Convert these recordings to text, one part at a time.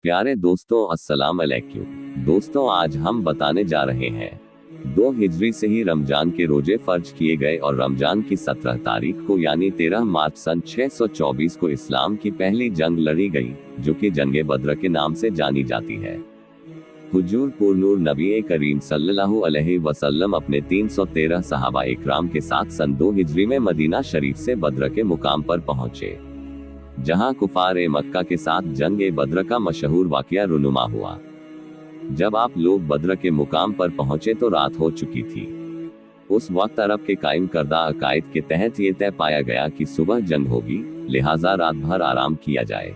प्यारे दोस्तों, अस्सलाम अलैकुम। दोस्तों, आज हम बताने जा रहे हैं 2 हिजरी से ही रमजान के रोजे फर्ज किए गए और रमजान की 17 तारीख को यानी 13 मार्च सन 624 को इस्लाम की पहली जंग लड़ी गई, जो कि जंगे बद्र के नाम से जानी जाती है। हुजूर पुरनूर नबी करीम सल्लल्लाहु अलैहि वसल्लम अपने 313 सहाबा इकराम के साथ सन 2 हिजरी में मदीना शरीफ से बद्र के मुकाम पर पहुंचे, जहां कुफार मक्का के साथ जंग बद्र का मशहूर वाकया रुनुमा हुआ। जब आप लोग बद्र के मुकाम पर पहुंचे तो रात हो चुकी थी। उस वक्त अरब के कायम करदा अकायद के तहत ये तय पाया गया कि सुबह जंग होगी, लिहाजा रात भर आराम किया जाए।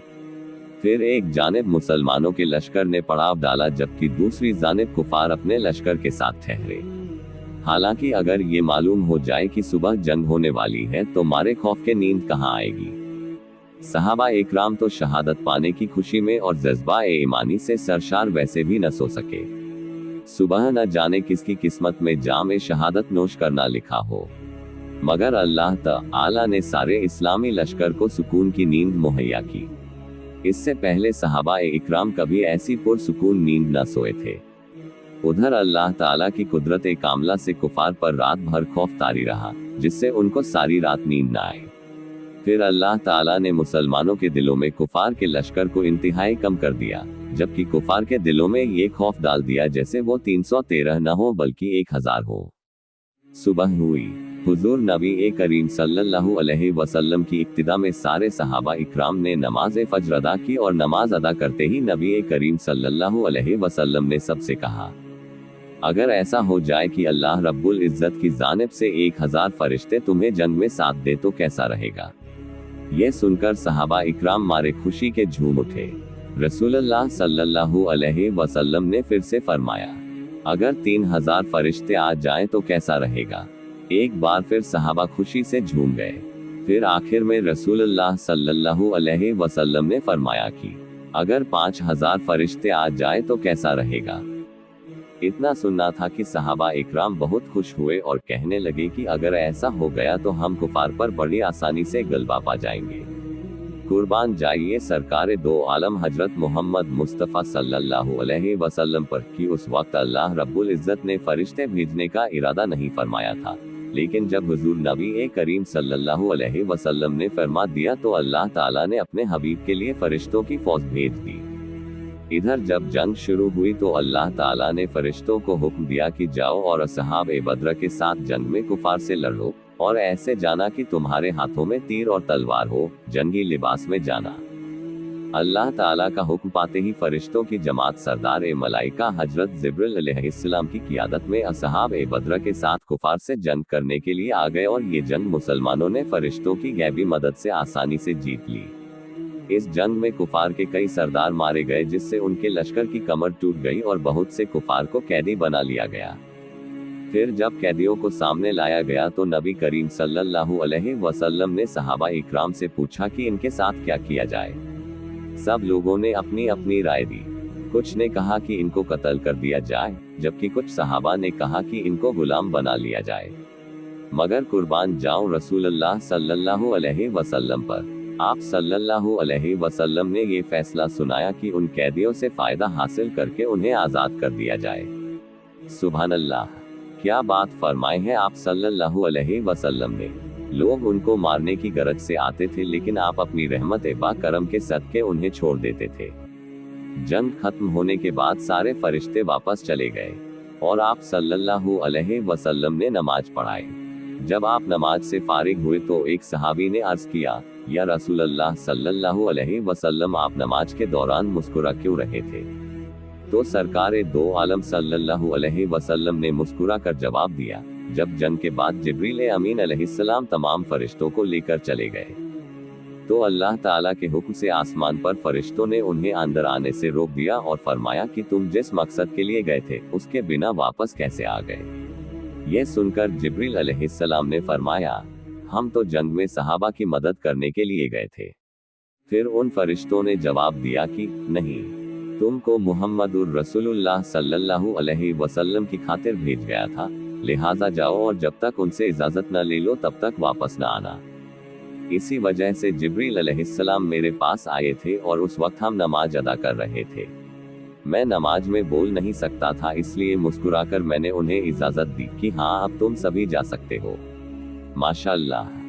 फिर एक जानिब मुसलमानों के लश्कर ने पड़ाव डाला, जबकि दूसरी जानिब कुफार अपने लश्कर के साथ ठहरे। हालांकि अगर ये मालूम हो जाए कि सुबह जंग होने वाली है तो मारे खौफ के नींद कहाँ आएगी। सहाबा इकराम तो शहादत पाने की खुशी में और जज्बा ईमानी से सरशार वैसे भी न सो सके। सुबह न जाने किसकी किस्मत में जाम शहादत नोश करना लिखा हो, मगर अल्लाह ताला ने सारे इस्लामी लश्कर को सुकून की नींद मुहैया की। इससे पहले सहाबा इकराम कभी ऐसी पुरसुकून नींद न सोए थे। उधर अल्लाह ताला की कुदरत कामला से कुफार पर रात भर खौफ तारी रहा, जिससे उनको सारी रात नींद न आई। फिर अल्लाह ताला ने मुसलमानों के दिलों में कुफार के लश्कर को इंतहाई कम कर दिया, जबकि कुफार के दिलों में ये खौफ डाल दिया जैसे वो 313 न हो बल्कि 1000 हो। सुबह हुई। हुजूर नबी करीम सल्लल्लाहु अलैहि वसल्लम की इक्तिदा में सारे सहाबा इकराम ने नमाज फज्र अदा की और नमाज अदा करते ही नबी करीम सल्लल्लाहु अलैहि वसल्लम ने सबसे कहा, अगर ऐसा हो जाए कि अल्लाह रब्बुल इज्जत की जानिब से 1000 फरिश्ते तुम्हें जंग में साथ दे तो कैसा रहेगा। ये सुनकर सहाबा इकराम मारे खुशी के झूम उठे। रसूलुल्लाह सल्लल्लाहु अलैहि वसल्लम ने फिर से फरमाया, अगर 3000 फरिश्ते आ जाएं तो कैसा रहेगा। एक बार फिर सहाबा खुशी से झूम गए। फिर आखिर में रसूलुल्लाह सल्लल्लाहु अलैहि वसल्लम ने फरमाया कि अगर 5000 फरिश्ते आ जाएं तो कैसा रहेगा। इतना सुनना था कि सहाबा इकराम बहुत खुश हुए और कहने लगे कि अगर ऐसा हो गया तो हम कुफार पर बड़ी आसानी से गलबा पा जाएंगे। कुर्बान जाइए सरकारे दो आलम हजरत मोहम्मद मुस्तफ़ा सल्लल्लाहु अलैहि वसल्लम पर कि उस वक्त अल्लाह रब्बुल इज्जत ने फरिश्ते भेजने का इरादा नहीं फरमाया था, लेकिन जब हुजूर नबी करीम सल्लल्लाहु अलैहि वसल्लम ने फरमा दिया तो अल्लाह ताला ने अपने हबीब के लिए फरिश्तों की फौज भेज दी। इधर जब जंग शुरू हुई तो अल्लाह ताला ने फरिश्तों को हुक्म दिया कि जाओ और असहाब बद्र के साथ जंग में कुफार से लड़ो, और ऐसे जाना कि तुम्हारे हाथों में तीर और तलवार हो, जंगी लिबास में जाना। अल्लाह ताला का हुक्म पाते ही फरिश्तों की जमात सरदार मलाइका हजरत जिब्रील अलैहिस्सलाम की क़ियादत में असहाब बद्र के साथ कुफार से जंग करने के लिए आ गए और ये जंग मुसलमानों ने फरिश्तों की गैबी मदद से आसानी से जीत ली। इस जंग में कुफार के कई सरदार मारे गए, जिससे उनके लश्कर की कमर टूट गई और बहुत से कुफार को कैदी बना लिया गया। फिर जब कैदियों को सामने लाया गया तो नबी करीम सल्लल्लाहु अलैहि वसल्लम ने सहाबा इकराम से पूछा कि इनके साथ क्या किया जाए। सब लोगों ने अपनी अपनी राय दी। कुछ ने कहा कि इनको कत्ल कर दिया जाए, जबकि कुछ सहाबा ने कहा कि इनको गुलाम बना लिया जाए। मगर कुर्बान जाऊं रसूलुल्लाह सल्लल्लाहु अलैहि वसल्लम पर, आप सल्लल्लाहु अलैहि वसल्लम ने ये फैसला सुनाया कि उन कैदियों से फायदा हासिल करके उन्हें आजाद कर दिया जाए। सुभान अल्लाह, क्या बात फरमाए हैं आप सल्लल्लाहु अलैहि वसल्लम ने। लोग उनको मारने की गरज से आते थे, लेकिन आप अपनी रहमत बा करम के सदके उन्हें छोड़ देते थे। जंग खत्म होने के बाद सारे फरिश्ते वापस चले गए और आप सल्लल्लाहु अलैहि वसल्लम ने नमाज पढ़ाई। जब आप नमाज से फारिग हुए तो एक सहाबी ने अर्ज किया, या रसूलल्लाह सल्लल्लाहु अलैहि वसल्लम, आप नमाज के दौरान मुस्कुरा क्यों रहे थे। तो सरकारे दो आलम सल्लल्लाहु अलैहि वसल्लम ने मुस्कुरा कर जवाब दिया, जब जंग के बाद जिब्रील अमीन अलैहिस्सलाम तमाम फरिश्तों को लेकर चले गए तो अल्लाह ताला के हुक्म से आसमान पर फरिश्तों ने उन्हें अंदर आने से रोक दिया और फरमाया कि तुम जिस मकसद के लिए गए थे उसके बिना वापस कैसे आ गए। यह सुनकर जिब्रील अलैहिस्सलाम ने फरमाया, हम तो जंग में सहाबा की मदद करने के लिए गए थे। फिर उन फरिश्तों ने जवाब दिया कि नहीं, तुमको मुहम्मदुर रसूलुल्लाह सल्लल्लाहु अलैहि वसल्लम की खातिर भेज गया था, लिहाजा जाओ और जब तक उनसे इजाजत न ले लो तब तक वापस न आना। इसी वजह से जिब्रील अलैहिस्सलाम मेरे पास आए थे और उस वक्त हम नमाज अदा कर रहे थे। मैं नमाज में बोल नहीं सकता था, इसलिए मुस्कुराकर मैंने उन्हें इजाजत दी कि हाँ अब तुम सभी जा सकते हो। माशाअल्लाह।